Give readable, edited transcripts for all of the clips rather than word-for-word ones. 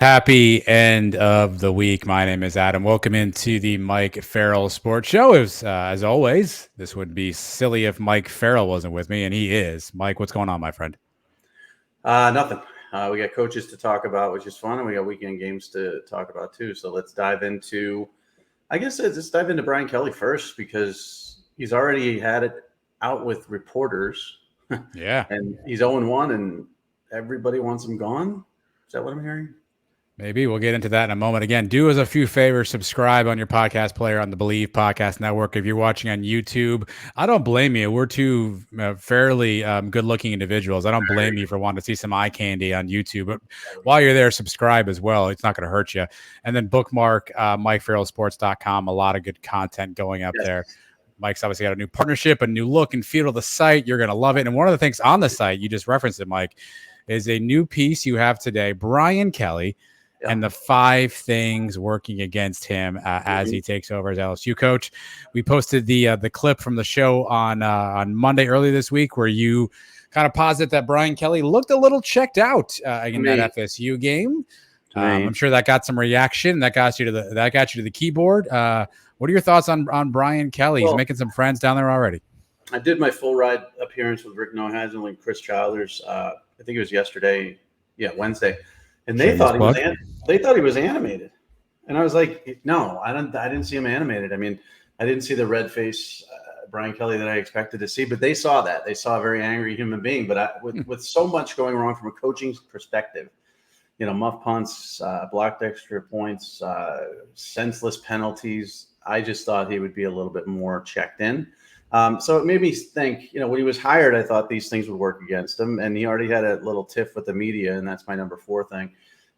Happy end of the week. My name is Adam. Welcome into the Mike Farrell Sports Show. As always, this would be silly if Mike Farrell wasn't with me, and he is. Mike, what's going on, my friend? Nothing. We got coaches to talk about, which is fun, and we got weekend games to talk about too. So let's dive into. Let's dive into Brian Kelly first because he's already had it out with reporters. Yeah, and he's 0-1, and everybody wants him gone. Is that what I'm hearing? maybe we'll get into that in a moment. Again, do us a few favors. Subscribe on your podcast player on the Believe Podcast Network. If you're watching on YouTube, I don't blame you. We're two fairly good-looking individuals. I don't blame you for wanting to see some eye candy on YouTube. But while you're there, subscribe as well. It's not going to hurt you. And then bookmark MikeFarrellSports.com. A lot of good content going up there. Mike's obviously got a new partnership, a new look and feel of the site. You're going to love it. And one of the things on the site, you just referenced it, Mike, is a new piece you have today, Brian Kelly, and the 5 things working against him as he takes over as LSU coach. We posted the clip from the show on Monday early this week where you kind of posit that Brian Kelly looked a little checked out in that FSU game. I'm sure that got some reaction. That got you to the keyboard. What are your thoughts on Brian Kelly? He's making some friends down there already. I did my full ride appearance with Rick Nohazel and Chris Childers. I think it was yesterday. Yeah, Wednesday. And they thought he was animated, and I was like, "No, I didn't see him animated. I mean, I didn't see the red face Brian Kelly that I expected to see, but they saw that. They saw a very angry human being. But with so much going wrong from a coaching perspective, muff punts, blocked extra points, senseless penalties. I just thought he would be a little bit more checked in. So it made me think, when he was hired, I thought these things would work against him. And he already had a little tiff with the media, and that's my number 4 thing.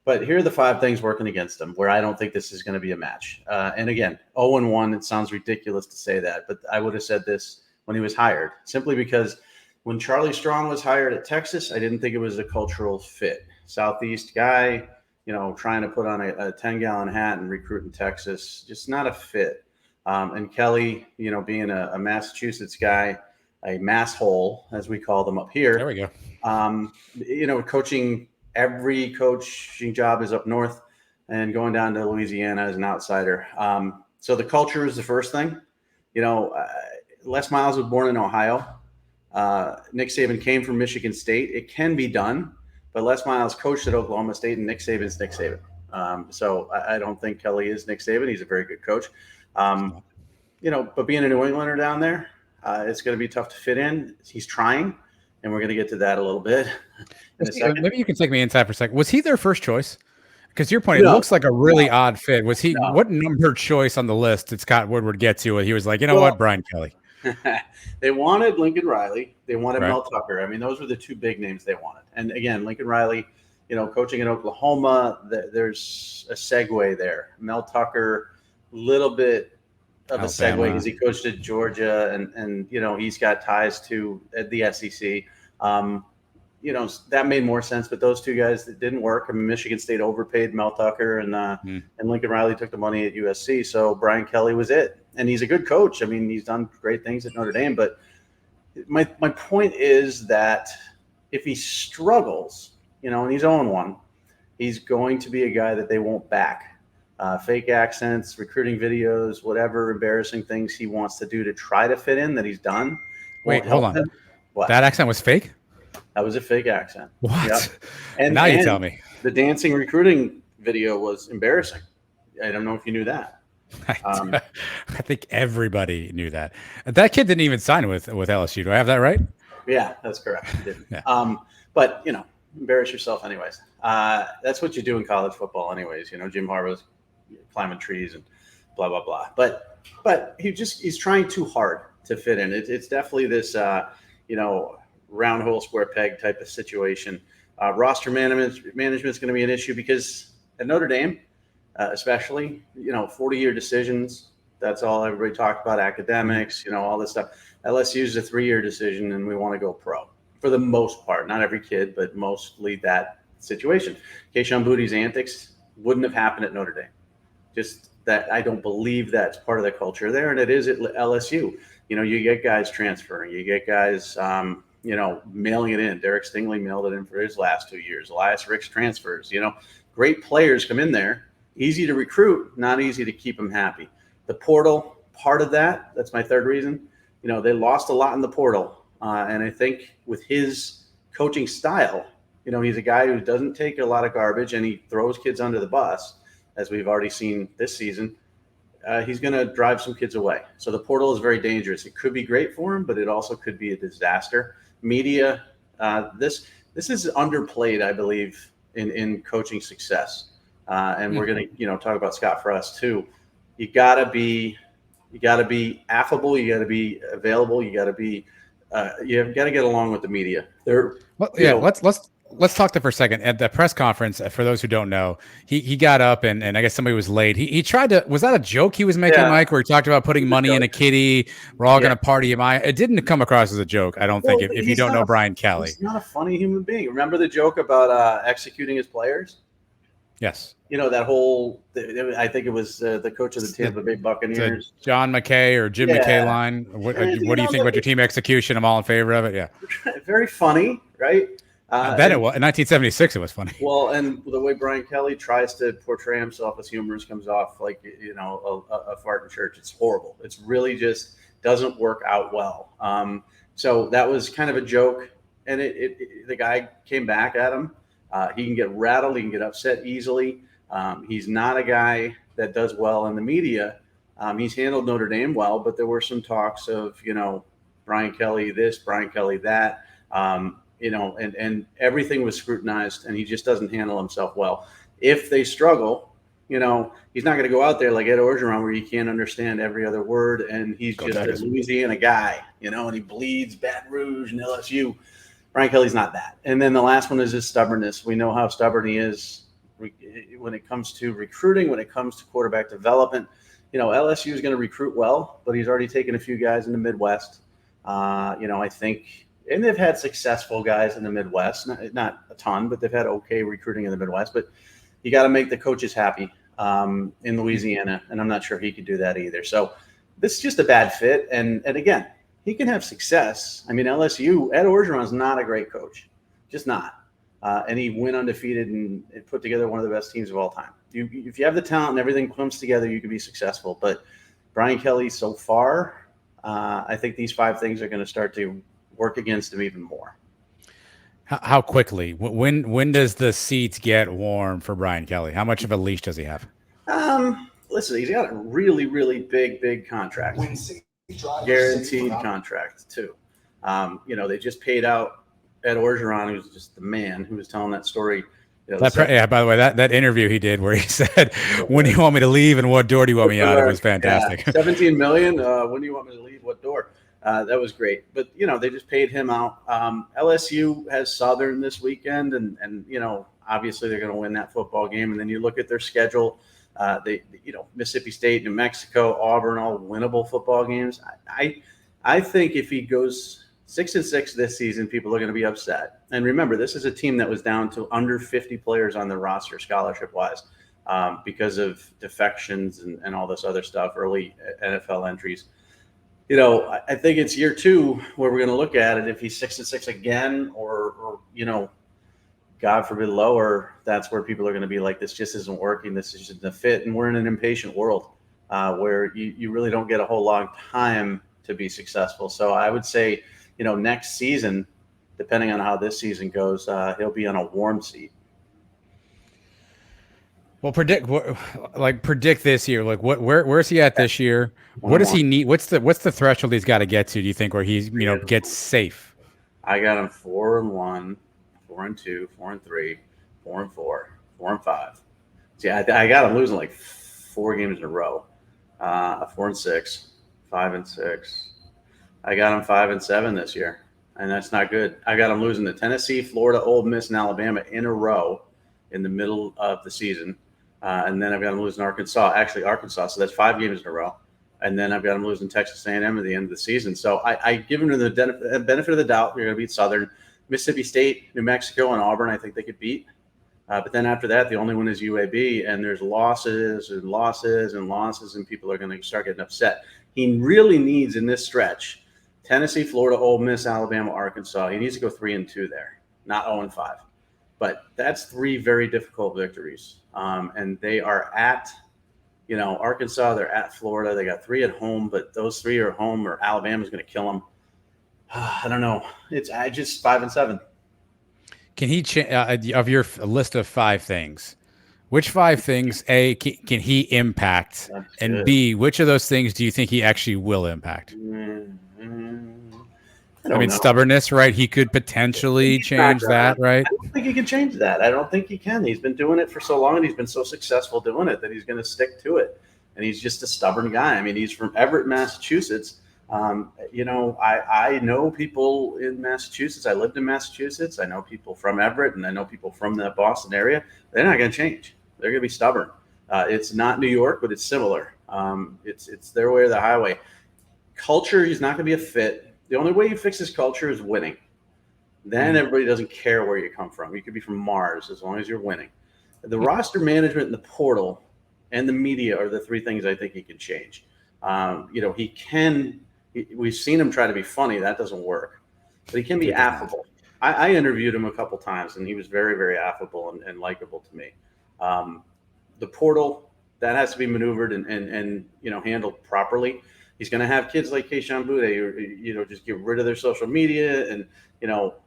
But here are the 5 things working against him where I don't think this is going to be a match. And again, 0-1, it sounds ridiculous to say that, but I would have said this when he was hired, simply because when Charlie Strong was hired at Texas, I didn't think it was a cultural fit. Southeast guy, trying to put on a 10-gallon hat and recruit in Texas, just not a fit. And Kelly, being a Massachusetts guy, a mass hole, as we call them up here. There we go. Coaching, every coaching job is up north, and going down to Louisiana as an outsider. So the culture is the first thing. Les Miles was born in Ohio. Nick Saban came from Michigan State. It can be done, but Les Miles coached at Oklahoma State, and Nick Saban is Nick Saban. So I don't think Kelly is Nick Saban. He's a very good coach. But being a New Englander down there, it's going to be tough to fit in. He's trying, and we're going to get to that a little bit in a second. Maybe you can take me inside for a second. Was he their first choice? Because to your point, it looks like a really odd fit. Was he what number choice on the list did Scott Woodward get to? He was like, what, Brian Kelly? They wanted Lincoln Riley. They wanted Mel Tucker. I mean, those were the 2 big names they wanted. And again, Lincoln Riley, coaching in Oklahoma, there's a segue there. Mel Tucker, little bit of a segue because he coached at Georgia, and he's got ties to the SEC. That made more sense, but those 2 guys that didn't work. I mean, Michigan State overpaid Mel Tucker, and Lincoln Riley took the money at USC. So Brian Kelly was it, and he's a good coach. I mean, he's done great things at Notre Dame. But my point is that if he struggles, and he's 0-1, he's going to be a guy that they won't back. Fake accents, recruiting videos, whatever embarrassing things he wants to do to try to fit in that he's done. Wait, hold on. That accent was fake? That was a fake accent. What? Yep. And now you tell me. The dancing recruiting video was embarrassing. I don't know if you knew that. I think everybody knew that. That kid didn't even sign with LSU. Do I have that right? Yeah, that's correct. He didn't. Yeah. But, embarrass yourself anyways. That's what you do in college football anyways. Jim Harbaugh's climbing trees and blah, blah, blah. But he's trying too hard to fit in. It's definitely this, round hole, square peg type of situation. Roster management is going to be an issue because at Notre Dame, especially, 40-year decisions. That's all everybody talked about, academics, all this stuff. LSU is a 3-year decision, and we want to go pro for the most part. Not every kid, but mostly that situation. Keishon Booty's antics wouldn't have happened at Notre Dame. Just that I don't believe that's part of the culture there, and it is at LSU. You get guys transferring. You get guys mailing it in. Derek Stingley mailed it in for his last 2 years. Elias Ricks transfers. great players come in there, easy to recruit, not easy to keep them happy. The portal, part of that's my third reason. They lost a lot in the portal. And I think with his coaching style, he's a guy who doesn't take a lot of garbage and he throws kids under the bus, as we've already seen this season. He's going to drive some kids away. So the portal is very dangerous. It could be great for him, but it also could be a disaster. Media, this is underplayed, I believe, in coaching success. And we're going to, talk about Scott Frost too. You got to be affable. You got to be available. You got to be, you've got to get along with the media. Let's talk to for a second. At the press conference, for those who don't know, he got up and I guess somebody was late. He tried to, was that a joke he was making, Mike, where he talked about putting money in a kitty? We're all going to party. It didn't come across as a joke, I don't think, if you don't know Brian Kelly. He's not a funny human being. Remember the joke about executing his players? Yes. That whole, I think it was the coach of the Tampa Bay Buccaneers. John McKay or Jim McKay line. What do you think about your team execution? I'm all in favor of it. Yeah. Very funny, right? I bet it was. In 1976, it was funny. Well, and the way Brian Kelly tries to portray himself as humorous comes off like, a fart in church. It's horrible. It's really just doesn't work out well. So that was kind of a joke. And the guy came back at him. He can get rattled. He can get upset easily. He's not a guy that does well in the media. He's handled Notre Dame well, but there were some talks of, Brian Kelly this, Brian Kelly that, and everything was scrutinized, and he just doesn't handle himself well. If they struggle, he's not going to go out there like Ed Orgeron where you can't understand every other word, and he's just a Louisiana guy, and he bleeds Baton Rouge and LSU. Brian Kelly's not that. And then the last one is his stubbornness. We know how stubborn he is when it comes to recruiting, when it comes to quarterback development. LSU is going to recruit well, but he's already taken a few guys in the Midwest. I think, and they've had successful guys in the Midwest, not a ton, but they've had okay recruiting in the Midwest. But you got to make the coaches happy in Louisiana, and I'm not sure he could do that either. So this is just a bad fit. And again, he can have success. I mean, LSU, Ed Orgeron's not a great coach, just not. And he went undefeated and put together one of the best teams of all time. If you have the talent and everything comes together, you can be successful. But Brian Kelly, so far, I think these 5 things are going to start to work against him even more. How quickly? When does the seats get warm for Brian Kelly? How much of a leash does he have? Listen, he's got a really, really big contract. Guaranteed contract too. They just paid out Ed Orgeron, who's just the man, who was telling that story. By the way, that interview he did where he said, "When do you want me to leave and what door do you want me out of?" was fantastic. Yeah, $17 million. When do you want me to leave? What door? That was great. But they just paid him out. LSU has Southern this weekend, and obviously they're going to win that football game. And then you look at their schedule. Mississippi State, New Mexico, Auburn, all winnable football games. I think if he goes 6-6 this season, people are going to be upset. And remember, this is a team that was down to under 50 players on their roster, scholarship-wise, because of defections and all this other stuff, early NFL entries. I think it's year 2 where we're going to look at it. If he's 6-6 again, or God forbid lower, that's where people are going to be like, this just isn't working. This is just a fit. And we're in an impatient world where you really don't get a whole long time to be successful. So I would say, next season, depending on how this season goes, he'll be on a warm seat. Well, predict this year. Like where's he at this year? What does he need? What's the threshold he's got to get to? Do you think where he's gets safe? I got him 4-1, 4-2, 4-3, 4-4, 4-5. See, I got him losing like 4 games in a row. 4-6, 5-6. I got him 5-7 this year, and that's not good. I got him losing to Tennessee, Florida, Ole Miss, and Alabama in a row in the middle of the season. And then I've got him losing Arkansas. So that's 5 games in a row. And then I've got him losing Texas A&M at the end of the season. So I give him the benefit of the doubt. We're going to beat Southern. Mississippi State, New Mexico, and Auburn, I think they could beat. But then after that, the only one is UAB, and there's losses and losses and losses, and people are going to start getting upset. He really needs in this stretch Tennessee, Florida, Ole Miss, Alabama, Arkansas. He needs to go 3-2 there, not 0-5. But that's 3 very difficult victories. And they are at, Arkansas, they're at Florida. They got 3 at home, but those 3 are home or Alabama's going to kill them. I don't know. I just 5-7. Can he of your list of 5 things? Which 5 things can he impact, and B, which of those things do you think he actually will impact? I mean, stubbornness, right? He could potentially change that, right? I don't think he can change that. I don't think he can. He's been doing it for so long, and he's been so successful doing it that he's going to stick to it. And he's just a stubborn guy. I mean, he's from Everett, Massachusetts. I know people in Massachusetts. I lived in Massachusetts. I know people from Everett, and I know people from the Boston area. They're not going to change. They're going to be stubborn. It's not New York, but it's similar. It's their way or the highway. Culture, he's not going to be a fit. The only way you fix his culture is winning. Then everybody doesn't care where you come from. You could be from Mars as long as you're winning. The roster management and the portal and the media are the 3 things I think he can change. He can. We've seen him try to be funny. That doesn't work. But he can be affable. I interviewed him a couple times, and he was very, very affable and likable to me. The portal, that has to be maneuvered and handled properly. He's going to have kids like Kayshon Boutte, just get rid of their social media. And,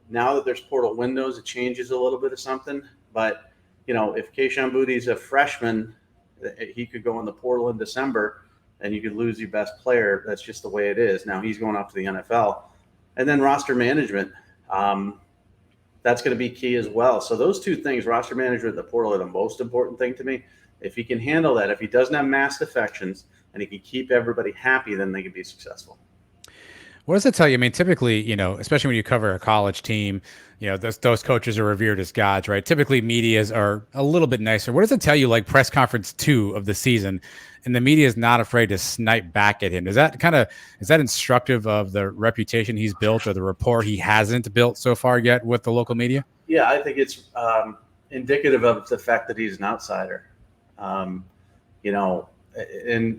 now that there's portal windows, it changes a little bit of something. But, if Kayshon Boutte's a freshman, he could go in the portal in December and you could lose your best player. That's just the way it is. Now he's going off to the NFL. And then roster management, that's going to be key as well. So those 2 things, roster management and the portal, are the most important thing to me. If he can handle that, if he doesn't have mass defections and he can keep everybody happy, then they can be successful. What does it tell you? I mean, typically, especially when you cover a college team, those coaches are revered as gods, right? Typically, medias are a little bit nicer. What does it tell you, like press conference 2 of the season, and the media is not afraid to snipe back at him? Is that instructive of the reputation he's built or the rapport he hasn't built so far yet with the local media? Yeah, I think it's indicative of the fact that he's an outsider. And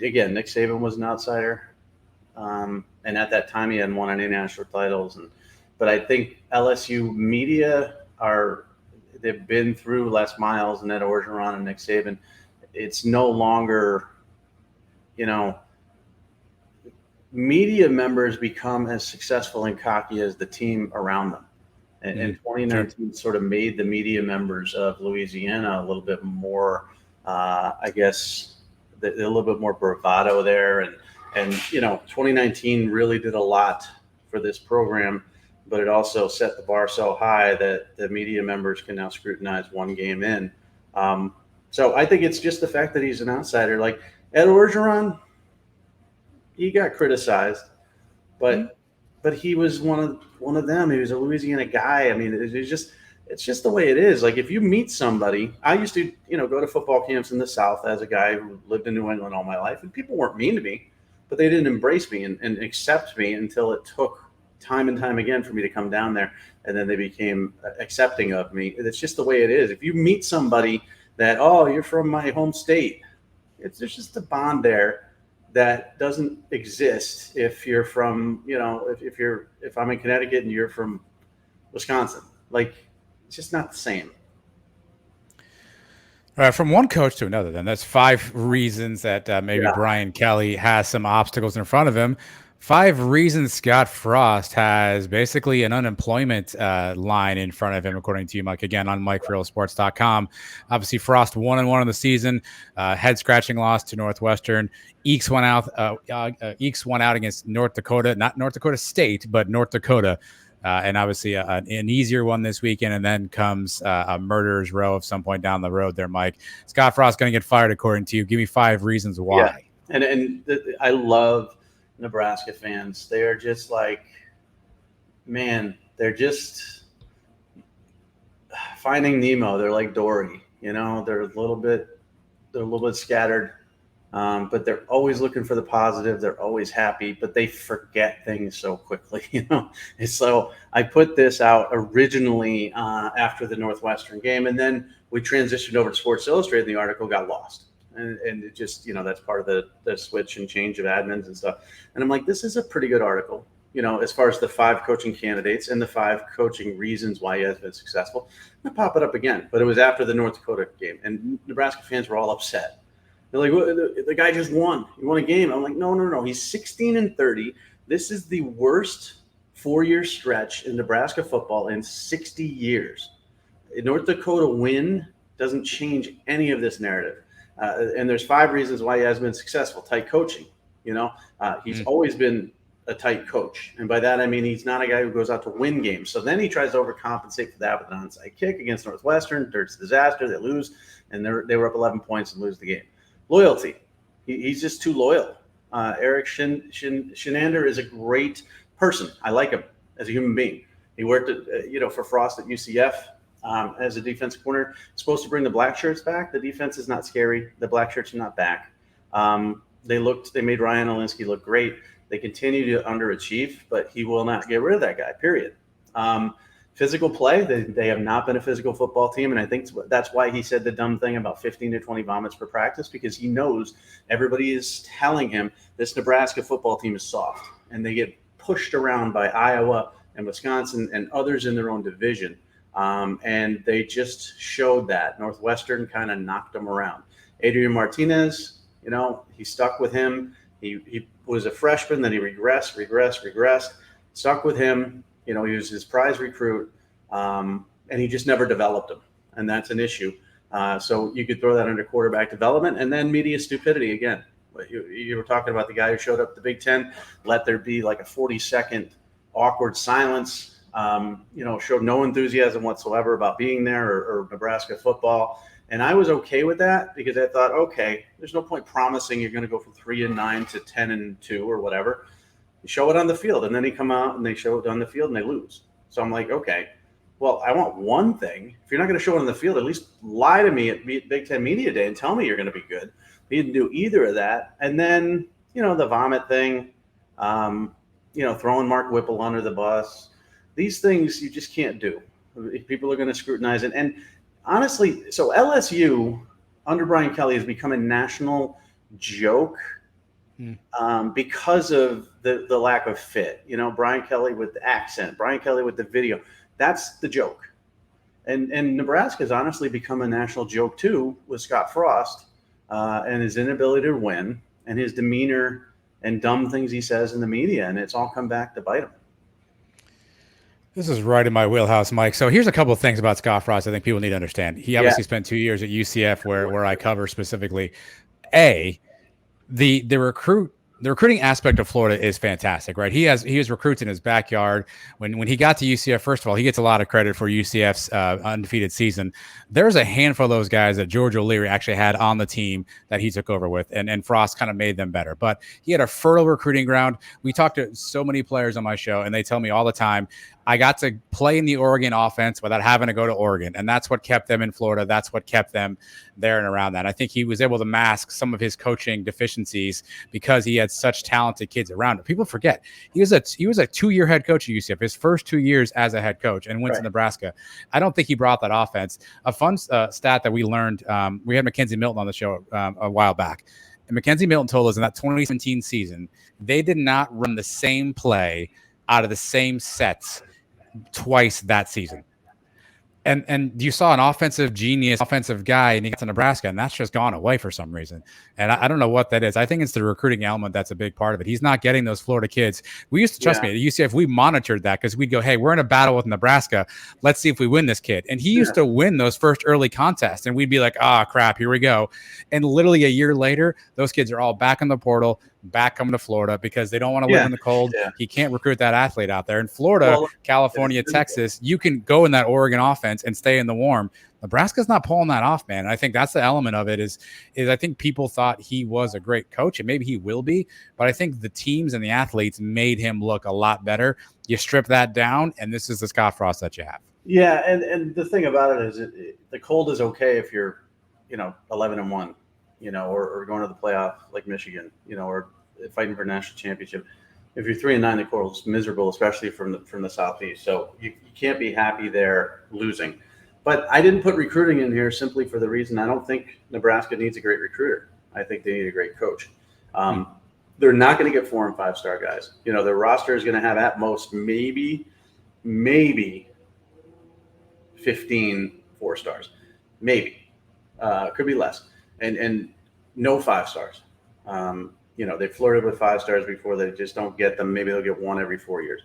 again, Nick Saban was an outsider. And at that time, he hadn't won any national titles. But I think LSU media they've been through Les Miles and Ed Orgeron and Nick Saban. It's no longer, media members become as successful and cocky as the team around them. And 2019 sort of made the media members of Louisiana a little bit more, I guess, a little bit more bravado there. And 2019 really did a lot for this program, but it also set the bar so high that the media members can now scrutinize 1 game in. So I think it's just the fact that he's an outsider. Like Ed Orgeron, he got criticized, but he was one of them. He was a Louisiana guy. I mean, it's just the way it is. Like if you meet somebody, I used to, go to football camps in the South as a guy who lived in New England all my life, and people weren't mean to me, but they didn't embrace me and accept me until it took time and time again for me to come down there. And then they became accepting of me. It's just the way it is. If you meet somebody that, you're from my home state, there's just a bond there that doesn't exist if you're from, if I'm in Connecticut and you're from Wisconsin. Like, it's just not the same. From one coach to another, then that's 5 reasons that maybe Brian Kelly has some obstacles in front of him. 5 reasons Scott Frost has basically an unemployment line in front of him, according to you, Mike. Again, on MikeFarrellSports.com. Obviously, Frost 1-1 in the season, head scratching loss to Northwestern. Ekes one out against North Dakota, not North Dakota State, but North Dakota. And obviously an easier one this weekend, and then comes a murderer's row at some point down the road there, Mike. Scott Frost going to get fired, according to you. Give me 5 reasons why. Yeah. And I love Nebraska fans. They are just like, man, they're just finding Nemo. They're like Dory, they're a little bit scattered. But they're always looking for the positive. They're always happy, but they forget things so quickly, And so I put this out originally after the Northwestern game, and then we transitioned over to Sports Illustrated, and the article got lost. And it just, that's part of the switch and change of admins and stuff. And I'm like, this is a pretty good article. as far as the 5 coaching candidates and the 5 coaching reasons why he has been successful. I'm gonna pop it up again, but it was after the North Dakota game, and Nebraska fans were all upset. They're like, well, the guy just won. He won a game. I'm like, no. He's 16-30. This is the worst 4-year stretch in Nebraska football in 60 years. North Dakota win doesn't change any of this narrative. And there's 5 reasons why he has been successful. Tight coaching. He's always been a tight coach. And by that, I mean, he's not a guy who goes out to win games. So then he tries to overcompensate for that with an onside kick against Northwestern. It's a disaster. They lose, and they were up 11 points and lose the game. Loyalty. He's just too loyal. Eric Shenander is a great person. I like him as a human being. He worked for Frost at UCF as a defensive corner. Supposed to bring the black shirts back. The defense is not scary. The black shirts are not back. They made Ryan Olinsky look great. They continue to underachieve, but he will not get rid of that guy, period. Physical play, they have not been a physical football team, and I think that's why he said the dumb thing about 15 to 20 vomits per practice, because he knows everybody is telling him this Nebraska football team is soft, and they get pushed around by Iowa and Wisconsin and others in their own division, and they just showed that. Northwestern kind of knocked them around. Adrian Martinez, he stuck with him. He was a freshman, then he regressed, stuck with him. He was his prize recruit, and he just never developed him, and that's an issue. So you could throw that under quarterback development, and then media stupidity again. You were talking about the guy who showed up at the Big Ten, let there be like a 40-second awkward silence, showed no enthusiasm whatsoever about being there or Nebraska football. And I was okay with that because I thought, okay, there's no point promising you're going to go from 3-9 to 10-2 or whatever. You show it on the field, and then they come out and they show it on the field and they lose. So I'm like, okay, well, I want one thing. If you're not going to show it on the field, at least lie to me at Big Ten Media Day and tell me you're going to be good. He didn't do either of that. And then, the vomit thing, throwing Mark Whipple under the bus. These things you just can't do. People are going to scrutinize it. And honestly, so LSU under Brian Kelly has become a national joke because of the lack of fit. Brian Kelly with the accent, Brian Kelly with the video. That's the joke. And Nebraska has honestly become a national joke too with Scott Frost and his inability to win and his demeanor and dumb things he says in the media. And it's all come back to bite him. This is right in my wheelhouse, Mike. So here's a couple of things about Scott Frost I think people need to understand. He obviously spent 2 years at UCF where I cover specifically. The recruiting aspect of Florida is fantastic, right? He has recruits in his backyard. When he got to UCF, first of all, he gets a lot of credit for UCF's undefeated season. There's a handful of those guys that George O'Leary actually had on the team that he took over with, and Frost kind of made them better. But he had a fertile recruiting ground. We talked to so many players on my show, and they tell me all the time, I got to play in the Oregon offense without having to go to Oregon. And that's what kept them in Florida. That's what kept them there and around that. I think he was able to mask some of his coaching deficiencies because he had such talented kids around him. People forget he was a 2-year head coach at UCF, his first 2 years as a head coach, and went to Nebraska. I don't think he brought that offense. A fun stat that we learned, we had Mackenzie Milton on the show a while back. And Mackenzie Milton told us in that 2017 season, they did not run the same play out of the same sets twice that season. And you saw an offensive genius, offensive guy, and he got to Nebraska, and that's just gone away for some reason. And I don't know what that is. I think it's the recruiting element that's a big part of it. He's not getting those Florida kids. We used to, trust me, at UCF, we monitored that because we'd go, hey, we're in a battle with Nebraska. Let's see if we win this kid. And he used to win those first early contests, and we'd be like, crap, here we go. And literally a year later, those kids are all back in the portal, back coming to Florida because they don't want to live in the cold. He can't recruit that athlete out there. In Florida, California, Texas, you can go in that Oregon offense and stay in the warm. Nebraska's not pulling that off, man. And I think that's the element of it is I think people thought he was a great coach, and maybe he will be, but I think the teams and the athletes made him look a lot better. You strip that down, and this is the Scott Frost that you have. Yeah, and the thing about it is the cold is okay if you're, 11-1, or going to the playoff like Michigan, or fighting for a national championship. If you're 3-9, the cold is miserable, especially from the Southeast. So you can't be happy there losing. But I didn't put recruiting in here simply for the reason I don't think Nebraska needs a great recruiter. I think they need a great coach. they're not going to get 4 and 5 star guys. You know, their roster is going to have at most maybe 15 4-stars, maybe. Could be less, and no 5 stars. You know, they flirted with 5 stars before. They just don't get them. Maybe they'll get one every 4 years.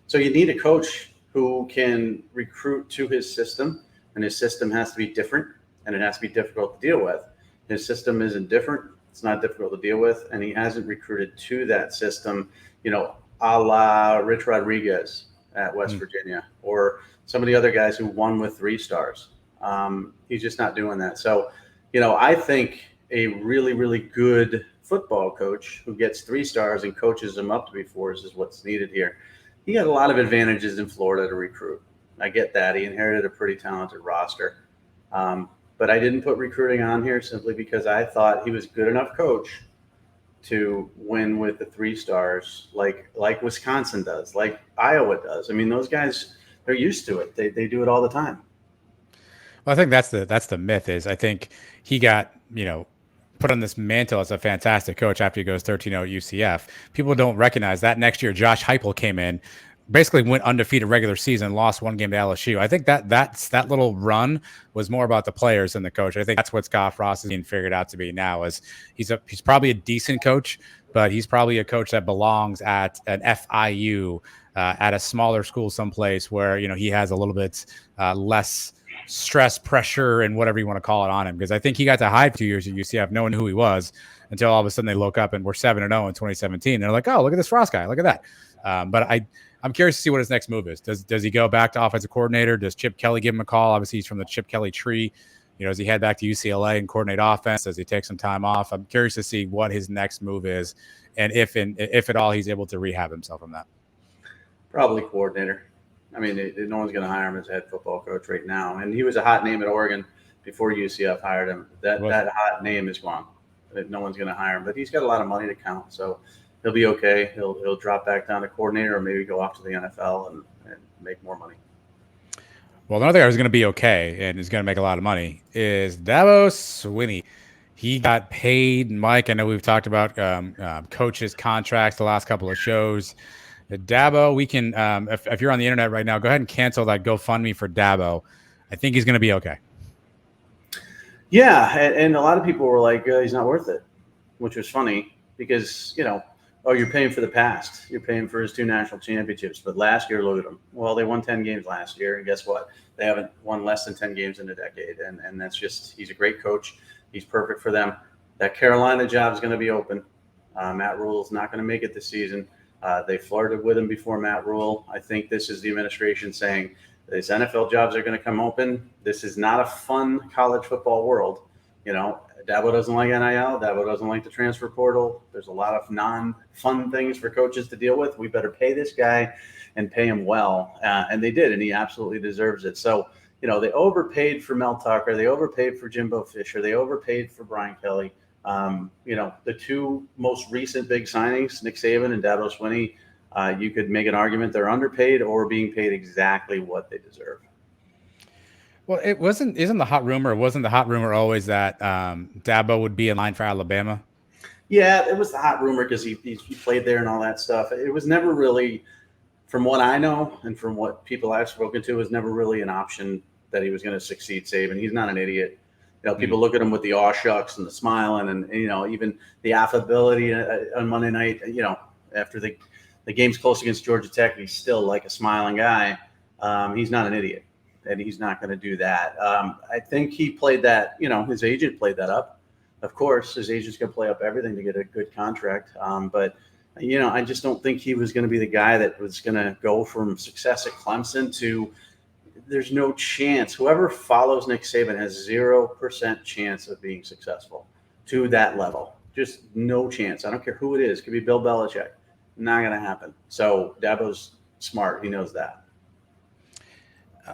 So you need a coach who can recruit to his system, and his system has to be different, and it has to be difficult to deal with. His system isn't different. It's not difficult to deal with, and he hasn't recruited to that system, you know, a la Rich Rodriguez at West Virginia, or some of the other guys who won with 3 stars. He's just not doing that. So, you know, I think a really, really good football coach who gets 3 stars and coaches them up to be 4s is what's needed here. He had a lot of advantages in Florida to recruit. I get that. He inherited a pretty talented roster. But I didn't put recruiting on here simply because I thought he was good enough coach to win with the 3 stars, like Wisconsin does, like Iowa does. I mean, those guys, they're used to it. They do it all the time. Well, I think that's the myth is I think he got, you know, put on this mantle as a fantastic coach after he goes 13-0 at UCF. People don't recognize that next year Josh Heupel came in, basically went undefeated regular season, lost 1 game to LSU. I think that little run was more about the players than the coach. I think that's what Scott Frost is being figured out to be now. Is he's probably a decent coach, but he's probably a coach that belongs at an FIU, at a smaller school someplace where, you know, he has a little bit less stress, pressure, and whatever you want to call it on him. Because I think he got to hide for 2 years at UCF, knowing who he was, until all of a sudden they look up and we're 7-0 in 2017. They're like, oh, look at this Frost guy, look at that. But I'm curious to see what his next move is. Does he go back to offensive coordinator? Does Chip Kelly give him a call? Obviously, he's from the Chip Kelly tree. You know, does he head back to UCLA and coordinate offense? Does he take some time off? I'm curious to see what his next move is, and if at all he's able to rehab himself from that. Probably coordinator. I mean, no one's going to hire him as a head football coach right now. And he was a hot name at Oregon before UCF hired him. That hot name is gone. No one's going to hire him, but he's got a lot of money to count, so he'll be okay. He'll drop back down to coordinator, or maybe go off to the NFL and make more money. Well, another guy who's going to be okay and is going to make a lot of money is Dabo Swinney. He got paid. Mike, I know we've talked about coaches' contracts the last couple of shows. Dabo, we can, if you're on the internet right now, go ahead and cancel that GoFundMe for Dabo. I think he's going to be okay. Yeah, and a lot of people were like, he's not worth it, which was funny because, you know, oh, you're paying for the past. You're paying for his 2 national championships. But last year, look at them. Well, they won 10 games last year, and guess what? They haven't won less than 10 games in a decade, and that's just – he's a great coach. He's perfect for them. That Carolina job is going to be open. Matt Rule's not going to make it this season. They flirted with him before Matt Rule. I think this is the administration saying these NFL jobs are going to come open. This is not a fun college football world. You know, Dabo doesn't like NIL. Dabo doesn't like the transfer portal. There's a lot of non-fun things for coaches to deal with. We better pay this guy and pay him well. And they did, and he absolutely deserves it. So, you know, they overpaid for Mel Tucker. They overpaid for Jimbo Fisher. They overpaid for Brian Kelly. You know, the 2 most recent big signings, Nick Saban and Dabo Swinney, you could make an argument they're underpaid or being paid exactly what they deserve. Well, wasn't the hot rumor always that Dabo would be in line for Alabama? Yeah, it was the hot rumor because he played there and all that stuff. It was never really, from what I know and from what people I've spoken to, it was never really an option that he was going to succeed Saban. He's not an idiot. You know, people look at him with the aw shucks and the smiling and, you know, even the affability on Monday night, you know, after the game's close against Georgia Tech, he's still like a smiling guy. He's not an idiot, and he's not going to do that. I think he played that, you know, his agent played that up. Of course, his agent's going to play up everything to get a good contract. But, you know, I just don't think he was going to be the guy that was going to go from success at Clemson to – there's no chance. Whoever follows Nick Saban has 0% chance of being successful to that level. Just no chance. I don't care who it is. It could be Bill Belichick. Not going to happen. So Dabo's smart. He knows that.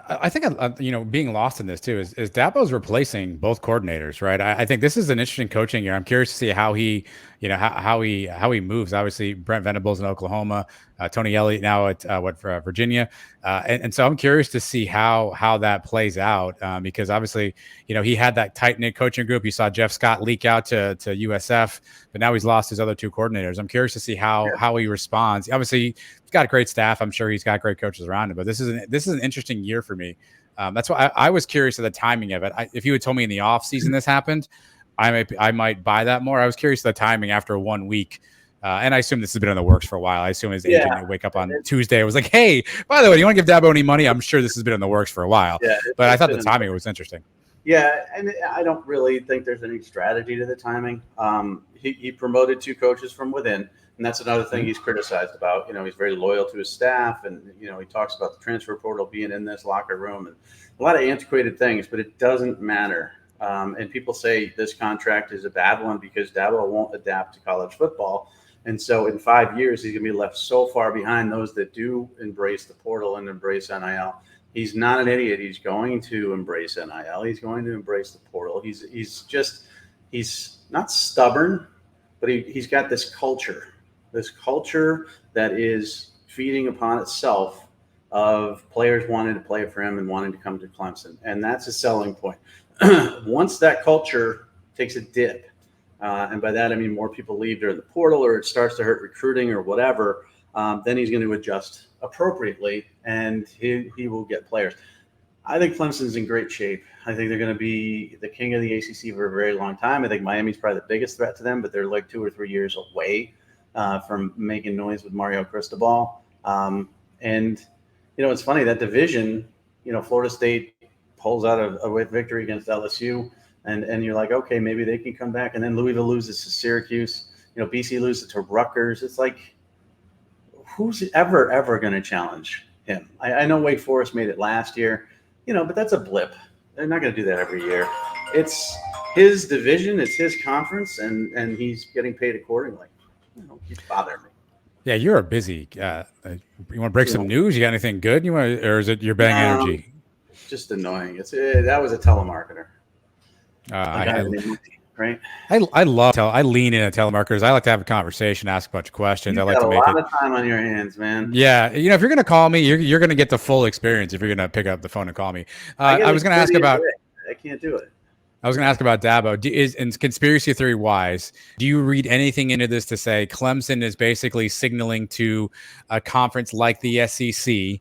I think, you know, being lost in this too is Dabo's replacing both coordinators, right? I think this is an interesting coaching year. I'm curious to see how he, how he moves. Obviously, Brent Venables in Oklahoma, Tony Elliott now at Virginia, and so I'm curious to see how that plays out, because obviously, he had that tight knit coaching group. You saw Jeff Scott leak out to USF, but now he's lost his other two coordinators. I'm curious to see how he responds. Obviously, he's got a great staff. I'm sure he's got great coaches around him, but this is an interesting year for me. That's why I was curious of the timing of it. If you had told me in the off season this happened, I might buy that more. I was curious of the timing after 1 week. And I assume this has been in the works for a while. I assume his agent would wake up on Tuesday. It was like, hey, by the way, do you want to give Dabo any money? I'm sure this has been in the works for a while. Yeah, but I thought the timing was interesting. Yeah, and I don't really think there's any strategy to the timing. He promoted 2 coaches from within, and that's another thing he's criticized about. He's very loyal to his staff, and he talks about the transfer portal being in this locker room and a lot of antiquated things, but it doesn't matter. And people say this contract is a bad one because Dabo won't adapt to college football. And so in 5 years, he's going to be left so far behind those that do embrace the portal and embrace NIL. He's not an idiot. He's going to embrace NIL. He's going to embrace the portal. He's not stubborn, but he's got this culture that is feeding upon itself of players wanting to play for him and wanting to come to Clemson. And that's a selling point. Once that culture takes a dip, and by that I mean more people leave during the portal or it starts to hurt recruiting or whatever, then he's going to adjust appropriately and he will get players. I think Clemson's in great shape. I think they're going to be the king of the ACC for a very long time. I think Miami's probably the biggest threat to them, but they're like 2 or 3 years away from making noise with Mario Cristobal. And it's funny, that division, Florida State pulls out a victory against LSU, and you're like, okay, maybe they can come back. And then Louisville loses to Syracuse. BC loses to Rutgers. It's like, who's ever going to challenge him? I know Wake Forest made it last year, but that's a blip. They're not going to do that every year. It's his division, it's his conference, and he's getting paid accordingly. Keep bothering me. Yeah, you're a busy. You want to break some news? You got anything good? Or is it your bang energy? Just annoying. That was a telemarketer. Right. I lean into telemarketers. I like to have a conversation, ask a bunch of questions. I like to make a lot of time on your hands, man. Yeah, if you're going to call me, you're going to get the full experience. If you're going to pick up the phone and call me, I was going to ask about. I can't do it. I was going to ask about Dabo. And conspiracy theory wise, do you read anything into this to say Clemson is basically signaling to a conference like the SEC?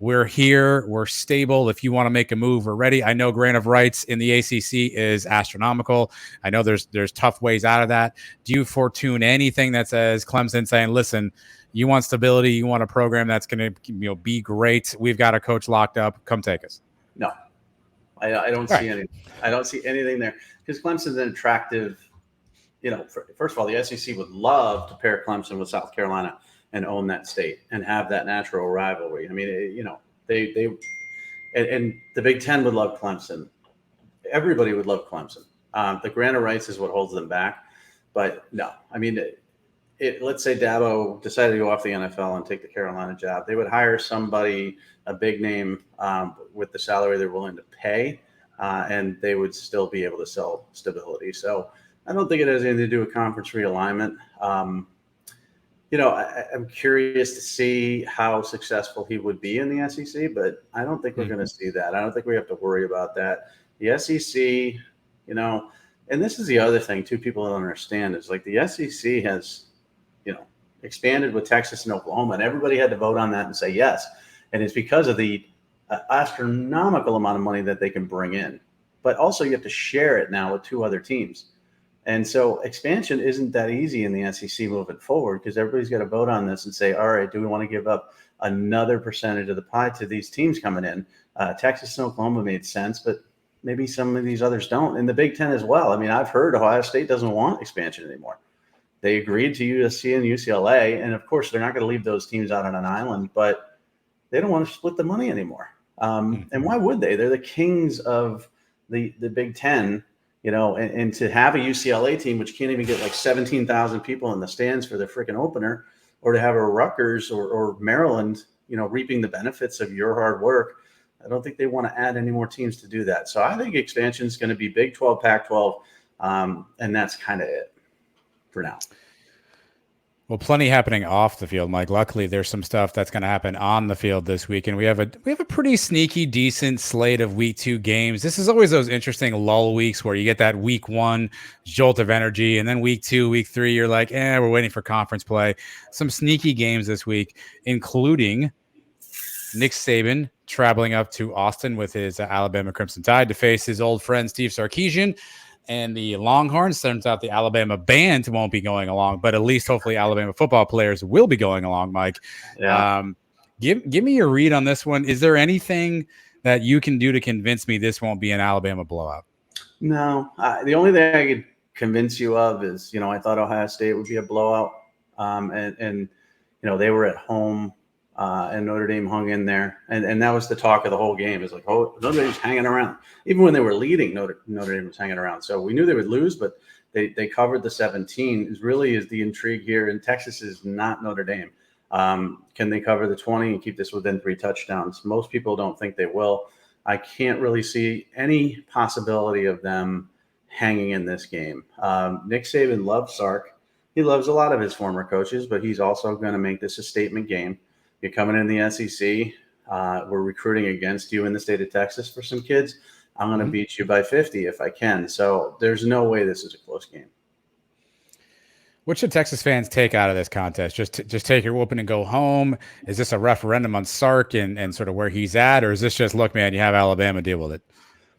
We're here. We're stable. If you want to make a move, we're ready. I know grant of rights in the ACC is astronomical. I know there's tough ways out of that. Do you fortune anything that says Clemson saying, listen, you want stability, you want a program that's going to be great. We've got a coach locked up. Come take us. No, I don't see anything. I don't see anything there because Clemson's an attractive. First of all, the SEC would love to pair Clemson with South Carolina and own that state and have that natural rivalry. I mean, they and the Big Ten would love Clemson. Everybody would love Clemson. The grant of rights is what holds them back. But no, I mean, let's say Dabo decided to go off the NFL and take the Carolina job. They would hire somebody, a big name, with the salary they're willing to pay, and they would still be able to sell stability. So I don't think it has anything to do with conference realignment. I'm curious to see how successful he would be in the SEC, but I don't think we're going to see that. I don't think we have to worry about that. The SEC, and this is the other thing too, people don't understand is like the SEC has, expanded with Texas and Oklahoma, and everybody had to vote on that and say yes. And it's because of the astronomical amount of money that they can bring in, but also you have to share it now with 2 other teams. And so expansion isn't that easy in the SEC moving forward because everybody's got to vote on this and say, all right, do we want to give up another percentage of the pie to these teams coming in? Texas and Oklahoma made sense, but maybe some of these others don't. And the Big Ten as well. I mean, I've heard Ohio State doesn't want expansion anymore. They agreed to USC and UCLA. And of course, they're not going to leave those teams out on an island, but they don't want to split the money anymore. And why would they? They're the kings of the Big Ten. And to have a UCLA team, which can't even get like 17,000 people in the stands for their freaking opener, or to have a Rutgers or Maryland, reaping the benefits of your hard work, I don't think they want to add any more teams to do that. So I think expansion is going to be Big 12, Pac 12, and that's kind of it. for now. Well, plenty happening off the field, Mike. Luckily, there's some stuff that's going to happen on the field this week, and we have a pretty sneaky, decent slate of week 2 games. This is always those interesting lull weeks where you get that week 1 jolt of energy, and then week 2, week 3, you're like, we're waiting for conference play. Some sneaky games this week, including Nick Saban traveling up to Austin with his Alabama Crimson Tide to face his old friend Steve Sarkisian. And the Longhorns, turns out the Alabama band won't be going along, but at least hopefully Alabama football players will be going along, Mike. Yeah. Give me your read on this one. Is there anything that you can do to convince me this won't be an Alabama blowout? No. The only thing I could convince you of is, I thought Ohio State would be a blowout. And they were at home. And Notre Dame hung in there, and that was the talk of the whole game. It's like, oh, Notre Dame's hanging around. Even when they were leading, Notre Dame was hanging around. So we knew they would lose, but they covered the 17. Is the intrigue here. And Texas is not Notre Dame. Can they cover the 20 and keep this within 3 touchdowns? Most people don't think they will. I can't really see any possibility of them hanging in this game. Nick Saban loves Sark. He loves a lot of his former coaches, but he's also going to make this a statement game. You're coming in the SEC. We're recruiting against you in the state of Texas for some kids. I'm going to beat you by 50 if I can. So there's no way this is a close game. What should Texas fans take out of this contest? Just take your whooping and go home? Is this a referendum on Sark and sort of where he's at? Or is this just, look, man, you have Alabama, deal with it?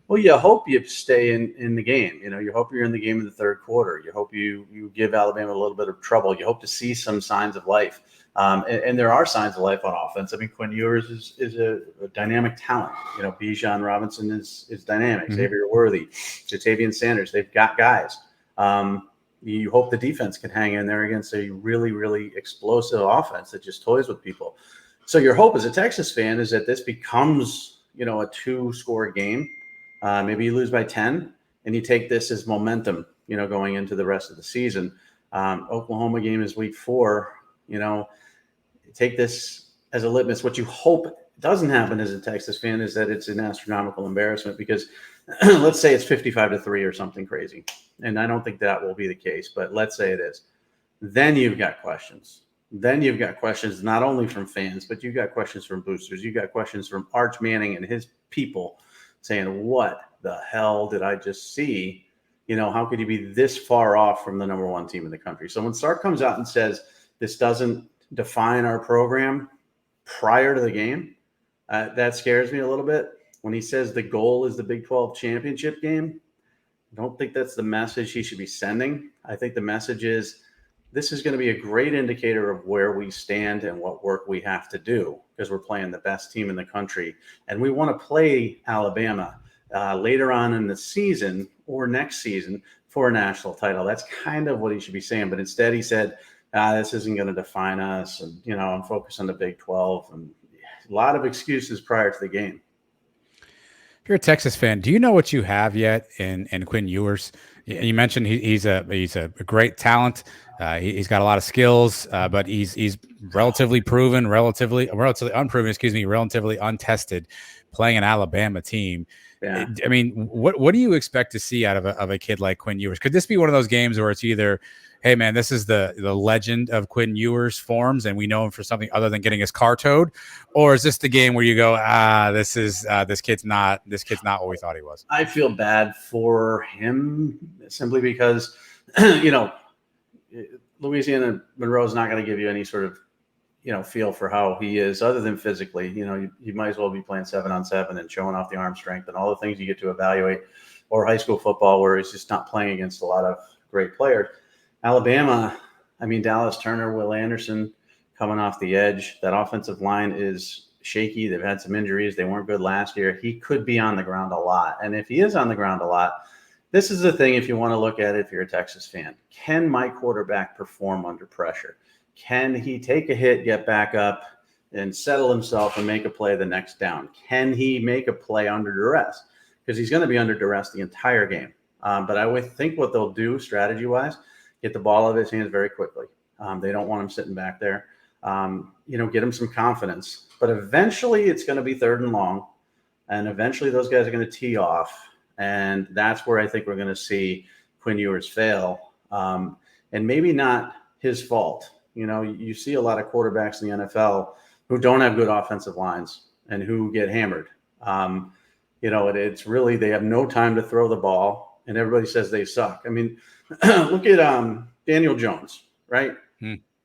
Well, you hope you stay in the game. You hope you're in the game in the third quarter. You hope you give Alabama a little bit of trouble. You hope to see some signs of life. And there are signs of life on offense. I mean, Quinn Ewers is a dynamic talent. Bijan Robinson is dynamic. Mm-hmm. Xavier Worthy, Jatavian Sanders, they've got guys. You hope the defense can hang in there against a really, really explosive offense that just toys with people. So your hope as a Texas fan is that this becomes, a 2-score game. Maybe you lose by 10 and you take this as momentum, going into the rest of the season. Oklahoma game is week 4, take this as a litmus. What you hope doesn't happen as a Texas fan is that it's an astronomical embarrassment because let's say it's 55-3 or something crazy. And I don't think that will be the case, but let's say it is. Then you've got questions. Then you've got questions not only from fans, but you've got questions from boosters. You've got questions from Arch Manning and his people saying, what the hell did I just see? How could you be this far off from the number 1 team in the country? So when Sark comes out and says this doesn't define our program prior to the game, that scares me a little bit. When he says the goal is the Big 12 championship game, I don't think that's the message he should be sending. I think the message is this is going to be a great indicator of where we stand and what work we have to do because we're playing the best team in the country. And we want to play Alabama later on in the season or next season for a national title. That's kind of what he should be saying. But instead he said, this isn't going to define us. And, I'm focused on the Big 12 and a lot of excuses prior to the game. If you're a Texas fan, do you know what you have yet in Quinn Ewers? You mentioned he's a great talent. He's got a lot of skills, but he's relatively proven, relatively unproven, relatively untested, playing an Alabama team. Yeah. I mean, what do you expect to see out of a kid like Quinn Ewers? Could this be one of those games where it's either, hey man, this is the legend of Quinn Ewers forms, and we know him for something other than getting his car towed, or is this the game where you go, this kid's not what we thought he was? I feel bad for him simply because, Louisiana Monroe is not going to give you any sort of, feel for how he is other than physically. You might as well be playing 7-on-7 and showing off the arm strength and all the things you get to evaluate, or high school football where he's just not playing against a lot of great players. Alabama, Dallas Turner, Will Anderson coming off the edge. That offensive line is shaky. They've had some injuries. They weren't good last year. He could be on the ground a lot. And if he is on the ground a lot, this is the thing if you want to look at it if you're a Texas fan. Can my quarterback perform under pressure? Can he take a hit, get back up, and settle himself and make a play the next down? Can he make a play under duress? Because he's going to be under duress the entire game. But I would think what they'll do strategy-wise, get the ball out of his hands very quickly. They don't want him sitting back there. Get him some confidence. But eventually it's going to be 3rd and long, and eventually those guys are going to tee off, and that's where I think we're going to see Quinn Ewers fail. and maybe not his fault. You see a lot of quarterbacks in the NFL who don't have good offensive lines and who get hammered. It's really, they have no time to throw the ball, and everybody says they suck. I mean, look at Daniel Jones, right?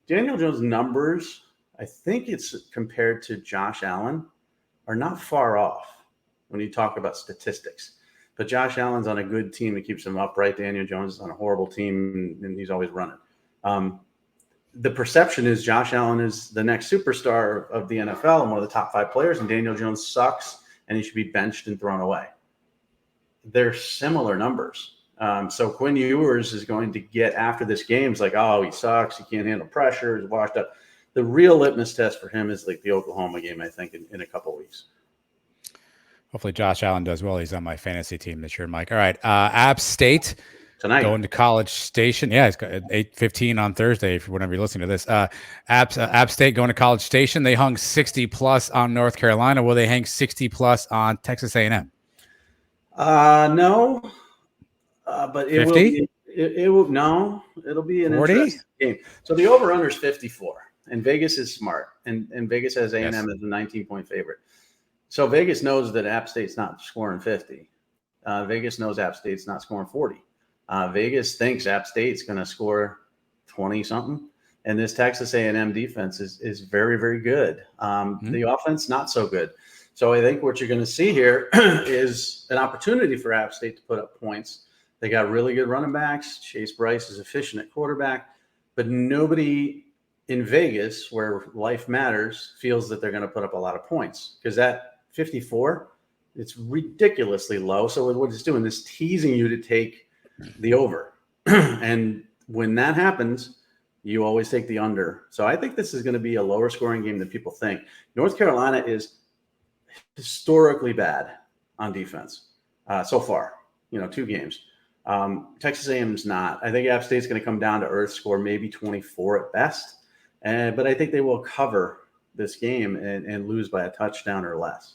Daniel Jones' numbers, I think it's compared to Josh Allen, are not far off when you talk about statistics. But Josh Allen's on a good team that keeps him upright. Daniel Jones is on a horrible team, and he's always running. The perception is Josh Allen is the next superstar of the NFL and one of the top 5 players, and Daniel Jones sucks, and he should be benched and thrown away. They're similar numbers. So Quinn Ewers is going to get after this game. It's like, oh, he sucks. He can't handle pressure. He's washed up. The real litmus test for him is like the Oklahoma game, I think, in a couple of weeks. Hopefully Josh Allen does well. He's on my fantasy team this year, Mike. All right. App State tonight going to College Station. Yeah, it's 8:15 on Thursday, whenever you're listening to this. App State going to College Station. They hung 60+ on North Carolina. Will they hang 60+ on Texas A&M? No. But it 50? It'll be an 40? interesting game. So the over-under is 54, and Vegas is smart, and Vegas has A&M as a 19-point favorite. So Vegas knows that App State's not scoring 50. Vegas knows App State's not scoring 40. Vegas thinks App State's going to score 20-something, and this Texas A&M defense is very, very good. The offense, not so good. So I think what you're going to see here is an opportunity for App State to put up points. They got really good running backs. Chase Bryce is efficient at quarterback, but nobody in Vegas, where life matters, feels that they're going to put up a lot of points, because that 54, it's ridiculously low. So what it's doing is teasing you to take the over. And when that happens, you always take the under. So I think this is going to be a lower scoring game than people think. North Carolina is historically bad on defense so far, 2 games. Texas A&M is not. I think App State's going to come down to earth, score maybe 24 at best. But I think they will cover this game and lose by a touchdown or less.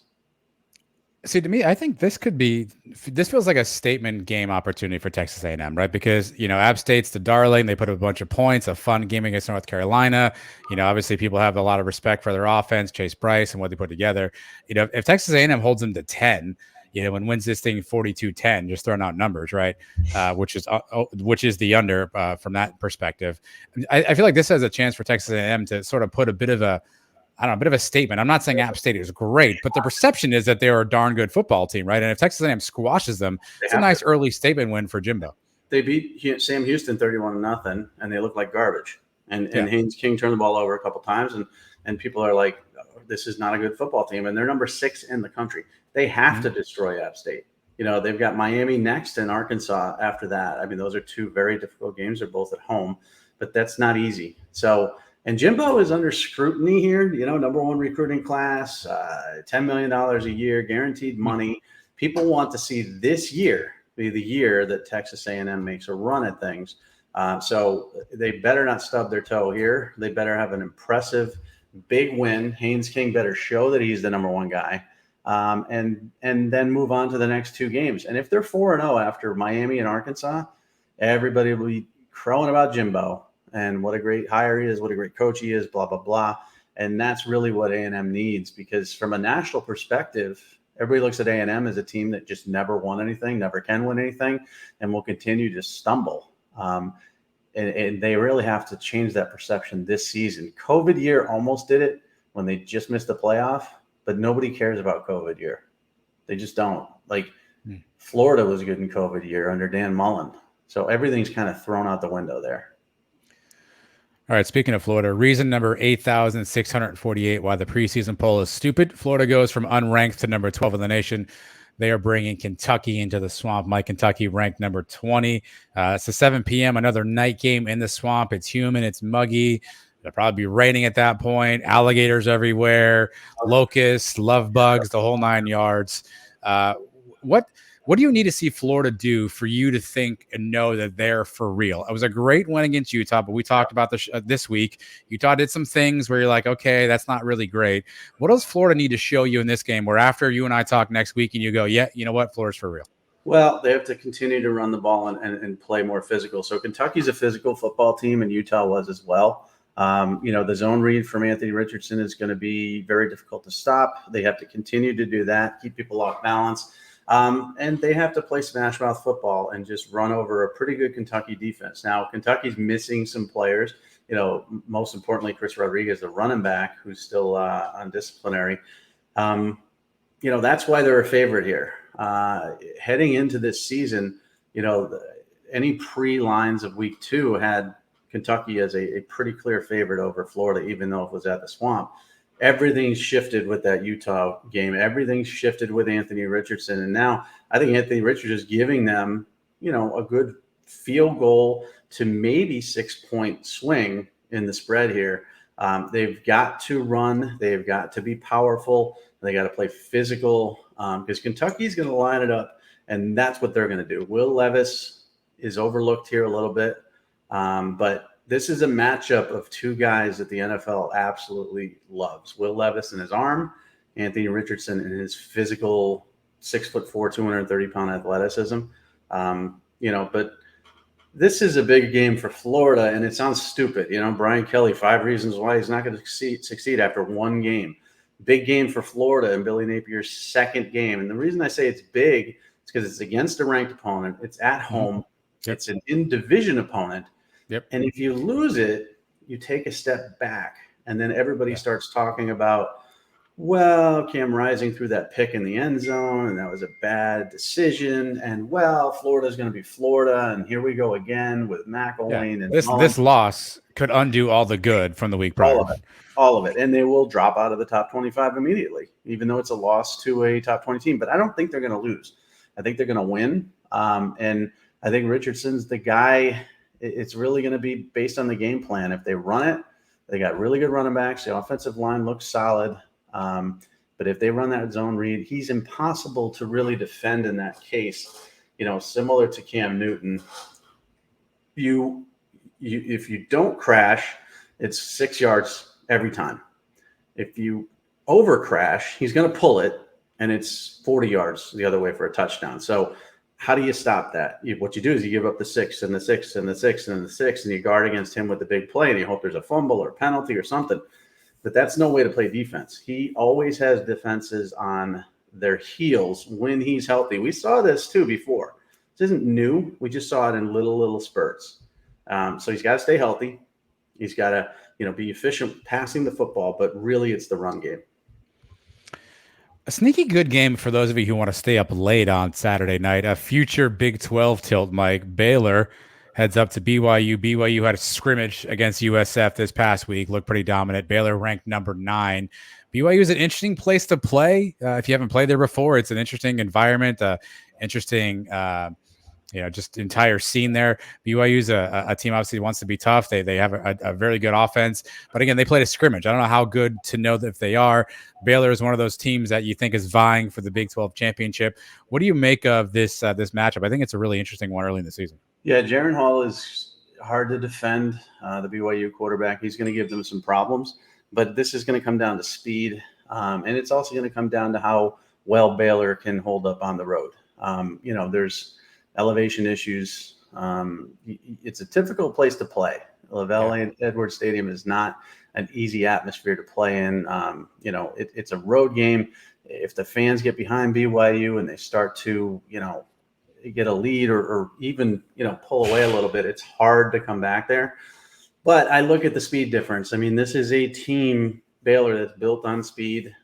See, to me, I think this feels like a statement game opportunity for Texas A&M, right? Because, App State's the darling. They put up a bunch of points, a fun game against North Carolina. Obviously people have a lot of respect for their offense, Chase Bryce, and what they put together. If Texas A&M holds them to 10, and wins this thing 42-10, just throwing out numbers, right? Which is the under from that perspective. I feel like this has a chance for Texas A&M to sort of put a bit of a statement. I'm not saying App State is great, but the perception is that they're a darn good football team, right? And if Texas A&M squashes them, it's a nice early statement win for Jimbo. They beat Sam Houston 31-0, and they look like garbage. And Haynes King turned the ball over a couple times, and people are like, oh, this is not a good football team. And they're number 6 in the country. They have to destroy App State. They've got Miami next and Arkansas after that. I mean, those are 2 very difficult games. They're both at home, but that's not easy. So, and Jimbo is under scrutiny here, number 1 recruiting class, $10 million a year, guaranteed money. People want to see this year be the year that Texas A&M makes a run at things. So they better not stub their toe here. They better have an impressive big win. Haynes King better show that he's the number 1 guy. And then move on to the next 2 games. And if they're 4-0 after Miami and Arkansas, everybody will be crowing about Jimbo and what a great hire he is, what a great coach he is, blah, blah, blah. And that's really what A&M needs, because from a national perspective, everybody looks at A&M as a team that just never won anything, never can win anything, and will continue to stumble. And they really have to change that perception this season. COVID year almost did it when they just missed the playoff. But nobody cares about COVID year. They just don't. Like Florida was good in COVID year under Dan Mullen. So everything's kind of thrown out the window there. All right, speaking of Florida, reason number 8,648 why the preseason poll is stupid. Florida goes from unranked to number 12 in the nation. They are bringing Kentucky into the swamp. Mike, Kentucky ranked number 20. It's a 7 p.m., another night game in the swamp. It's humid. It's muggy. It'll probably be raining at that point. Alligators everywhere, locusts, love bugs, the whole 9 yards. What do you need to see Florida do for you to think and know that they're for real? It was a great win against Utah, but we talked about this week. Utah did some things where you're like, okay, that's not really great. What does Florida need to show you in this game where after you and I talk next week and you go, yeah, you know what, Florida's for real? Well, they have to continue to run the ball and play more physical. So Kentucky's a physical football team, and Utah was as well. The zone read from Anthony Richardson is going to be very difficult to stop. They have to continue to do that, keep people off balance. And they have to play smash mouth football and just run over a pretty good Kentucky defense. Now, Kentucky's missing some players. Most importantly, Chris Rodriguez, the running back, who's still on disciplinary. That's why they're a favorite here. Heading into this season, any pre-lines of week 2 had Kentucky as a pretty clear favorite over Florida, even though it was at the Swamp. Everything shifted with that Utah game. Everything shifted with Anthony Richardson. And now I think Anthony Richardson is giving them, a good field goal to maybe 6-point swing in the spread here. They've got to run. They've got to be powerful. They got to play physical because Kentucky's going to line it up, and that's what they're going to do. Will Levis is overlooked here a little bit, but this is a matchup of two guys that the NFL absolutely loves. Will Levis and his arm, Anthony Richardson and his physical 6'4", 230-pound athleticism. But this is a big game for Florida, and it sounds stupid. Brian Kelly, 5 reasons why he's not going to succeed after one game. Big game for Florida and Billy Napier's second game. And the reason I say it's big is because it's against a ranked opponent. It's at home. Yep. It's an in-division opponent. Yep. And if you lose it, you take a step back, and then everybody starts talking about, well, Cam Rising threw that pick in the end zone, and that was a bad decision. And, well, Florida's going to be Florida, and here we go again with McElwain. And this loss could undo all the good from the week prior. All of it. And they will drop out of the top 25 immediately, even though it's a loss to a top 20 team. But I don't think they're going to lose. I think they're going to win. And I think Richardson's the guy. It's really going to be based on the game plan. If they run it, they got really good running backs. The offensive line looks solid. But if they run that zone read, he's impossible to really defend in that case. Similar to Cam Newton, if you don't crash, it's 6 yards every time. If you over crash, he's going to pull it, and it's 40 yards the other way for a touchdown. So how do you stop that? What you do is you give up the 6 and the 6 and the 6 and the 6, and you guard against him with the big play, and you hope there's a fumble or a penalty or something. But that's no way to play defense. He always has defenses on their heels when he's healthy. We saw this too before. This isn't new. We just saw it in little spurts. So he's got to stay healthy. He's got to, be efficient passing the football, but really it's the run game. A sneaky good game for those of you who want to stay up late on Saturday night. A future Big 12 tilt, Mike. Baylor heads up to BYU. BYU had a scrimmage against USF this past week. Looked pretty dominant. Baylor ranked number 9. BYU is an interesting place to play. If you haven't played there before, it's an interesting environment, interesting just entire scene there. BYU's a team obviously wants to be tough. They have a very good offense, but again, they played a scrimmage. I don't know how good to know that if they are. Baylor is one of those teams that you think is vying for the Big 12 championship. What do you make of this matchup? I think it's a really interesting one early in the season. Yeah, Jaren Hall is hard to defend. The BYU quarterback, he's going to give them some problems, but this is going to come down to speed, and it's also going to come down to how well Baylor can hold up on the road. There's elevation issues. It's a typical place to play. LaVell Edwards Stadium is not an easy atmosphere to play in. It's a road game. If the fans get behind BYU and they start to, get a lead or even, pull away a little bit, it's hard to come back there. But I look at the speed difference. I mean, this is a team, Baylor, that's built on speed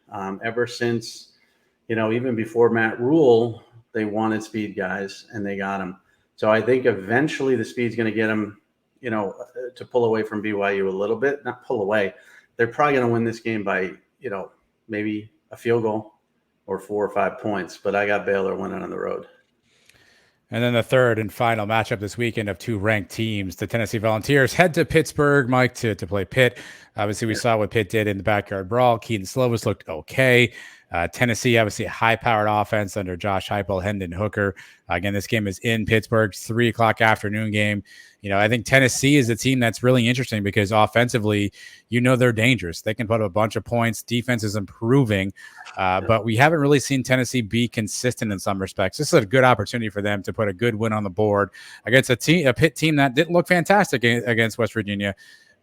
ever since, even before Matt Rule. They wanted speed guys, and they got them. So I think eventually the speed's going to get them, to pull away from BYU a little bit. Not pull away. They're probably going to win this game by, maybe a field goal or 4 or 5 points. But I got Baylor winning on the road. And then the third and final matchup this weekend of two ranked teams. The Tennessee Volunteers head to Pittsburgh, Mike, to play Pitt. Obviously, we saw what Pitt did in the backyard brawl. Keaton Slovis looked okay. Tennessee, obviously a high-powered offense under Josh Heupel, Hendon Hooker. Again, this game is in Pittsburgh, 3:00 afternoon game. I think Tennessee is a team that's really interesting because offensively, they're dangerous. They can put up a bunch of points. Defense is improving, but we haven't really seen Tennessee be consistent in some respects. This is a good opportunity for them to put a good win on the board against a Pitt team that didn't look fantastic against West Virginia,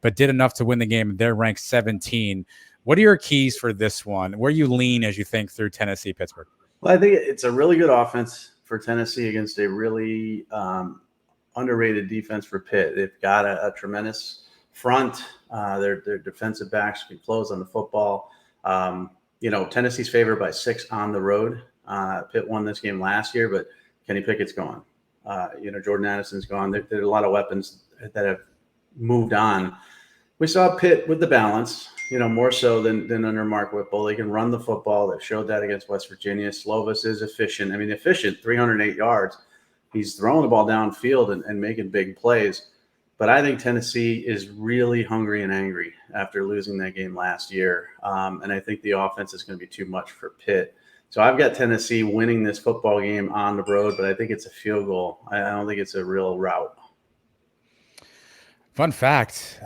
but did enough to win the game. They're ranked 17. What are your keys for this one? Where you lean as you think through Tennessee, Pittsburgh? Well, I think it's a really good offense for Tennessee against a really underrated defense for Pitt. They've got a tremendous front. Their defensive backs can close on the football. Tennessee's favored by 6 on the road. Pitt won this game last year, but Kenny Pickett's gone. Jordan Addison's gone. There are a lot of weapons that have moved on. We saw Pitt with the balance, more so than under Mark Whipple. They can run the football. They've showed that against West Virginia. Slovis is efficient. 308 yards. He's throwing the ball downfield and making big plays. But I think Tennessee is really hungry and angry after losing that game last year. And I think the offense is going to be too much for Pitt. So I've got Tennessee winning this football game on the road, but I think it's a field goal. I don't think it's a real rout. Fun fact,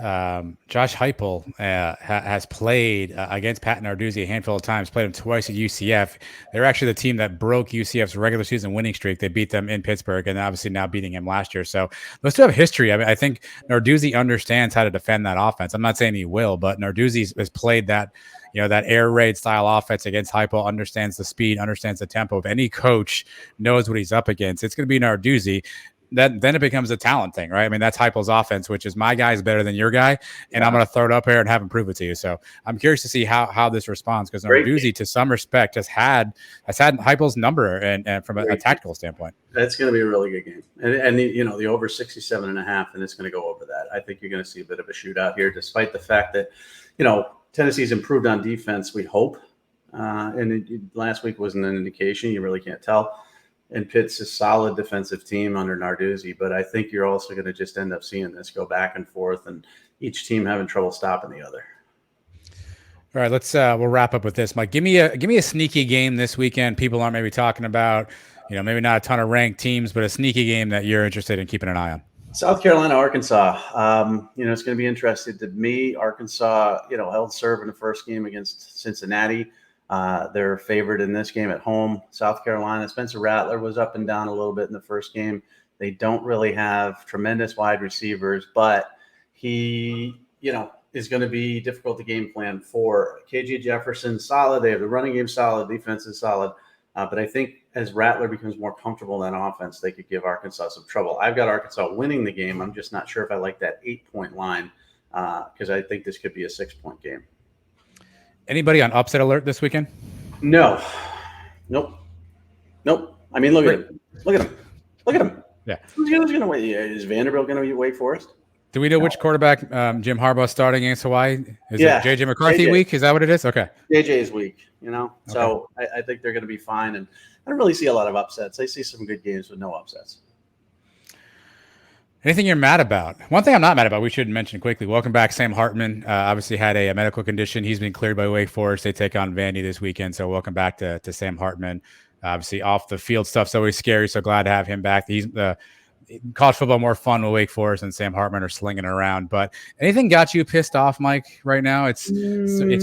Josh Heupel has played against Pat Narduzzi a handful of times, played him twice at UCF. They're actually the team that broke UCF's regular season winning streak. They beat them in Pittsburgh, and obviously now beating him last year. So those two have history. I think Narduzzi understands how to defend that offense. I'm not saying he will, but Narduzzi has played that that air raid style offense against Heupel, understands the speed, understands the tempo. If any coach knows what he's up against, it's going to be Narduzzi. Then it becomes a talent thing, right? That's Heupel's offense, which is my guy is better than your guy, and I'm going to throw it up here and have him prove it to you. So I'm curious to see how this responds, because Narduzzi, to some respect, has had Heupel's number and from a tactical standpoint. That's going to be a really good game, and the over 67.5, and it's going to go over that. I think you're going to see a bit of a shootout here, despite the fact that Tennessee's improved on defense. We hope, and last week wasn't an indication. You really can't tell. And Pitt's a solid defensive team under Narduzzi, but I think you're also going to just end up seeing this go back and forth, and each team having trouble stopping the other. All right, we'll wrap up with this, Mike. Give me a sneaky game this weekend. People aren't maybe talking about, maybe not a ton of ranked teams, but a sneaky game that you're interested in keeping an eye on. South Carolina, Arkansas. It's going to be interesting to me. Arkansas, held serve in the first game against Cincinnati. They're favored in this game at home. South Carolina, Spencer Rattler was up and down a little bit in the first game. They don't really have tremendous wide receivers, but he, is going to be difficult to game plan for. KJ Jefferson, solid. They have the running game solid. Defense is solid. But I think as Rattler becomes more comfortable in that offense, they could give Arkansas some trouble. I've got Arkansas winning the game. I'm just not sure if I like that 8-point line because I think this could be a 6-point game. Anybody on upset alert this weekend? No. Nope. Look at him. Look at him. Yeah. Who's going to win? Is Vanderbilt going to be Wake Forest? Do we know which quarterback Jim Harbaugh starting against Hawaii? Is it J.J. McCarthy week? Is that what it is? Okay. J.J. is weak, So I think they're going to be fine. And I don't really see a lot of upsets. I see some good games with no upsets. Anything you're mad about? One thing I'm not mad about, we should mention quickly. Welcome back, Sam Hartman. Obviously had a medical condition. He's been cleared by Wake Forest. They take on Vandy this weekend. So welcome back to Sam Hartman. Obviously off the field stuff's always scary. So glad to have him back. He's college football more fun with Wake Forest and Sam Hartman are slinging around. But anything got you pissed off, Mike, right now? It's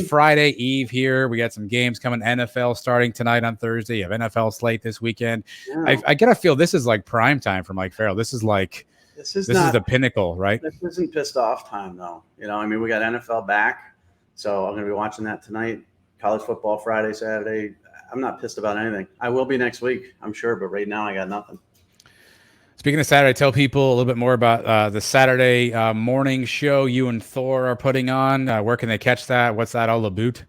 Friday Eve here. We got some games coming. NFL starting tonight on Thursday. You have NFL slate this weekend. Yeah. I gotta feel this is like prime time for Mike Farrell. This is the pinnacle, right? This isn't pissed off time, though. We got NFL back, so I'm going to be watching that tonight. College football Friday, Saturday. I'm not pissed about anything. I will be next week, I'm sure, but right now I got nothing. Speaking of Saturday, tell people a little bit more about the Saturday morning show you and Thor are putting on. Where can they catch that? What's that all about?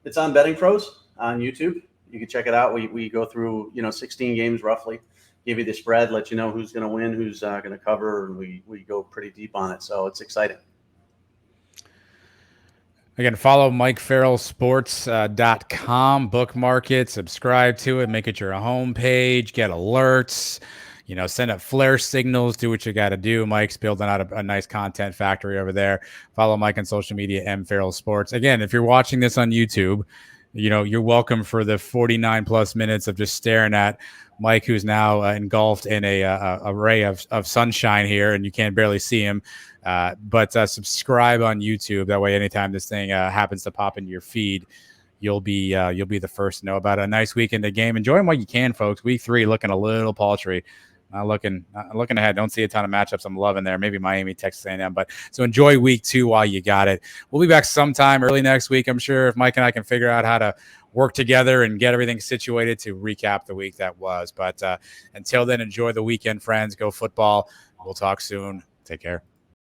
It's on Betting Pros on YouTube. You can check it out. We go through 16 games roughly. Give you the spread, let you know who's going to win, who's going to cover, and we go pretty deep on it. So it's exciting. Again, follow MikeFarrellSports.com, bookmark it, subscribe to it, make it your homepage, get alerts. send up flare signals, do what you got to do. Mike's building out a nice content factory over there. Follow Mike on social media, Farrell Sports. Again, if you're watching this on YouTube, you're welcome for the 49 plus minutes of just staring at Mike, who's now engulfed in a ray of sunshine here, and you can't barely see him. But subscribe on YouTube. That way, anytime this thing happens to pop into your feed, you'll be the first to know about it. A nice weekend of game. Enjoy them while you can, folks. Week 3 looking a little paltry. Looking ahead. Don't see a ton of matchups I'm loving there. Maybe Miami, Texas A&M. But so enjoy week 2 while you got it. We'll be back sometime early next week, I'm sure, if Mike and I can figure out how to work together and get everything situated to recap the week that was. But until then, enjoy the weekend, friends. Go football. We'll talk soon. Take care.